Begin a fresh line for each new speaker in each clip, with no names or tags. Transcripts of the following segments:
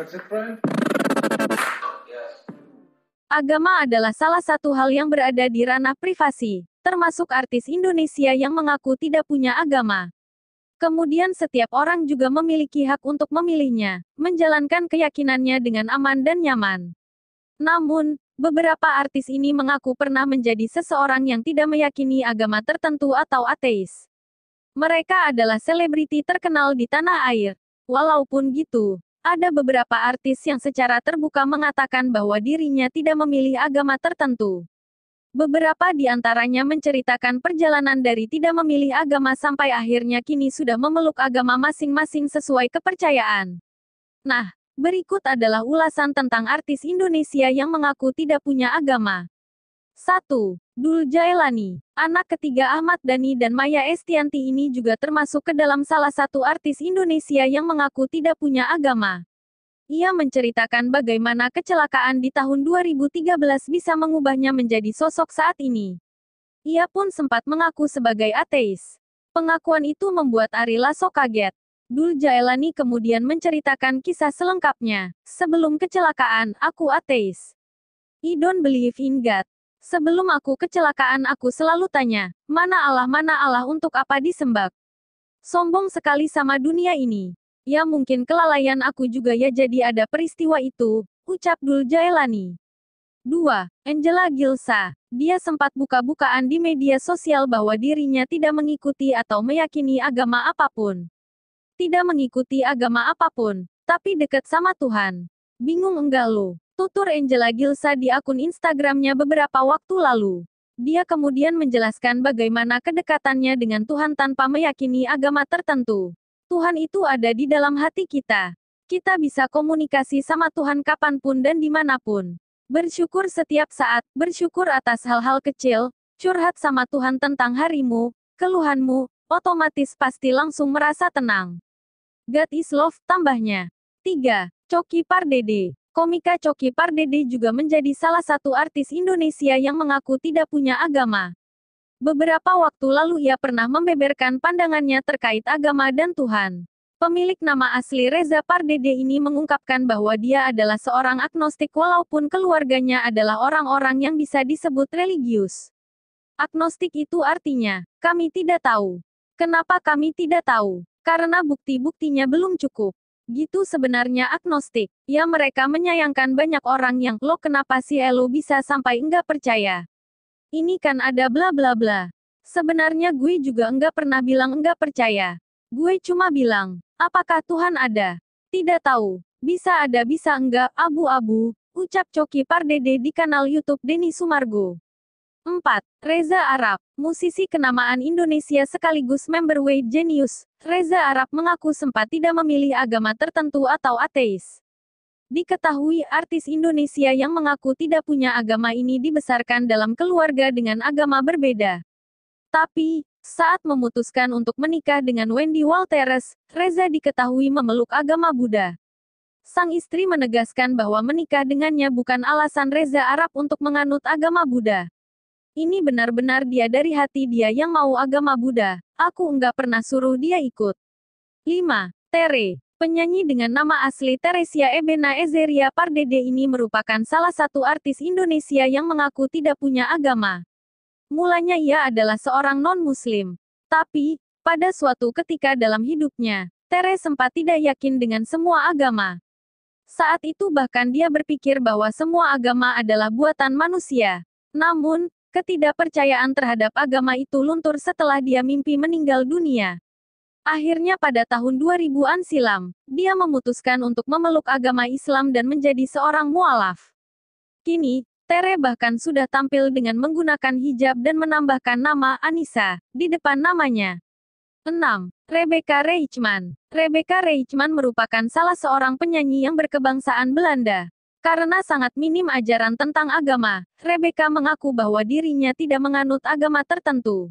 That's it, friend?
Agama adalah salah satu hal yang berada di ranah privasi, termasuk artis Indonesia yang mengaku tidak punya agama. Kemudian setiap orang juga memiliki hak untuk memilihnya, menjalankan keyakinannya dengan aman dan nyaman. Namun, beberapa artis ini mengaku pernah menjadi seseorang yang tidak meyakini agama tertentu atau ateis. Mereka adalah selebriti terkenal di tanah air. Walaupun gitu, ada beberapa artis yang secara terbuka mengatakan bahwa dirinya tidak memilih agama tertentu. Beberapa di antaranya menceritakan perjalanan dari tidak memilih agama sampai akhirnya kini sudah memeluk agama masing-masing sesuai kepercayaan. Nah, berikut adalah ulasan tentang artis Indonesia yang mengaku tidak punya agama. 1. Dul Jailani. Anak ketiga Ahmad Dhani dan Maya Estianty ini juga termasuk ke dalam salah satu artis Indonesia yang mengaku tidak punya agama. Ia menceritakan bagaimana kecelakaan di tahun 2013 bisa mengubahnya menjadi sosok saat ini. Ia pun sempat mengaku sebagai ateis. Pengakuan itu membuat Ari Lasso kaget. Dul Jailani kemudian menceritakan kisah selengkapnya. Sebelum kecelakaan, aku ateis. I don't believe in God. Sebelum aku kecelakaan aku selalu tanya, mana Allah untuk apa disembah? Sombong sekali sama dunia ini. Ya mungkin kelalaian aku juga ya jadi ada peristiwa itu, ucap Dul Jailani. 2. Angela Gilsa. Dia sempat buka-bukaan di media sosial bahwa dirinya tidak mengikuti atau meyakini agama apapun. Tidak mengikuti agama apapun, tapi dekat sama Tuhan. Bingung enggak lo? Tutur Angela Gilsa di akun Instagramnya beberapa waktu lalu. Dia kemudian menjelaskan bagaimana kedekatannya dengan Tuhan tanpa meyakini agama tertentu. Tuhan itu ada di dalam hati kita. Kita bisa komunikasi sama Tuhan kapanpun dan dimanapun. Bersyukur setiap saat, bersyukur atas hal-hal kecil, curhat sama Tuhan tentang harimu, keluhanmu, otomatis pasti langsung merasa tenang. God is love, tambahnya. 3. Coki Pardede. Komika Coki Pardede juga menjadi salah satu artis Indonesia yang mengaku tidak punya agama. Beberapa waktu lalu ia pernah membeberkan pandangannya terkait agama dan Tuhan. Pemilik nama asli Reza Pardede ini mengungkapkan bahwa dia adalah seorang agnostik walaupun keluarganya adalah orang-orang yang bisa disebut religius. Agnostik itu artinya, kami tidak tahu. Kenapa kami tidak tahu? Karena bukti-buktinya belum cukup. Gitu sebenarnya agnostik. Ya mereka menyayangkan banyak orang yang, lo kenapa sih lo bisa sampai enggak percaya? Ini kan ada bla bla bla. Sebenarnya gue juga enggak pernah bilang enggak percaya. Gue cuma bilang, apakah Tuhan ada? Tidak tahu. Bisa ada bisa enggak, abu-abu, ucap Coki Pardede di kanal YouTube Denny Sumargo. 4. Reza Arab. Musisi kenamaan Indonesia sekaligus member White Genius, Reza Arab mengaku sempat tidak memilih agama tertentu atau ateis. Diketahui artis Indonesia yang mengaku tidak punya agama ini dibesarkan dalam keluarga dengan agama berbeda. Tapi, saat memutuskan untuk menikah dengan Wendy Walteres, Reza diketahui memeluk agama Buddha. Sang istri menegaskan bahwa menikah dengannya bukan alasan Reza Arab untuk menganut agama Buddha. Ini benar-benar dia dari hati dia yang mau agama Buddha. Aku enggak pernah suruh dia ikut. 5. Tere. Penyanyi dengan nama asli Teresia Ebena Ezeria Pardede ini merupakan salah satu artis Indonesia yang mengaku tidak punya agama. Mulanya ia adalah seorang non-muslim. Tapi, pada suatu ketika dalam hidupnya, Tere sempat tidak yakin dengan semua agama. Saat itu bahkan dia berpikir bahwa semua agama adalah buatan manusia. Namun, ketidakpercayaan terhadap agama itu luntur setelah dia mimpi meninggal dunia. Akhirnya pada tahun 2000-an silam, dia memutuskan untuk memeluk agama Islam dan menjadi seorang mualaf. Kini, Tere bahkan sudah tampil dengan menggunakan hijab dan menambahkan nama Anissa di depan namanya. 6. Rebecca Reichman. Rebecca Reichman merupakan salah seorang penyanyi yang berkebangsaan Belanda. Karena sangat minim ajaran tentang agama, Rebecca mengaku bahwa dirinya tidak menganut agama tertentu.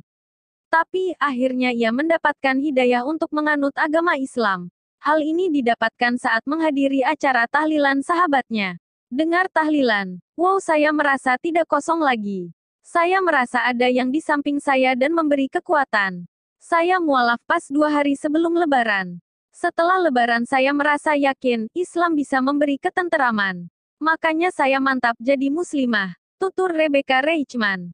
Tapi, akhirnya ia mendapatkan hidayah untuk menganut agama Islam. Hal ini didapatkan saat menghadiri acara tahlilan sahabatnya. Dengar tahlilan, wow saya merasa tidak kosong lagi. Saya merasa ada yang di samping saya dan memberi kekuatan. Saya mualaf pas 2 hari sebelum lebaran. Setelah Lebaran saya merasa yakin, Islam bisa memberi ketenteraman. Makanya saya mantap jadi muslimah. Tutur Rebecca Reichman.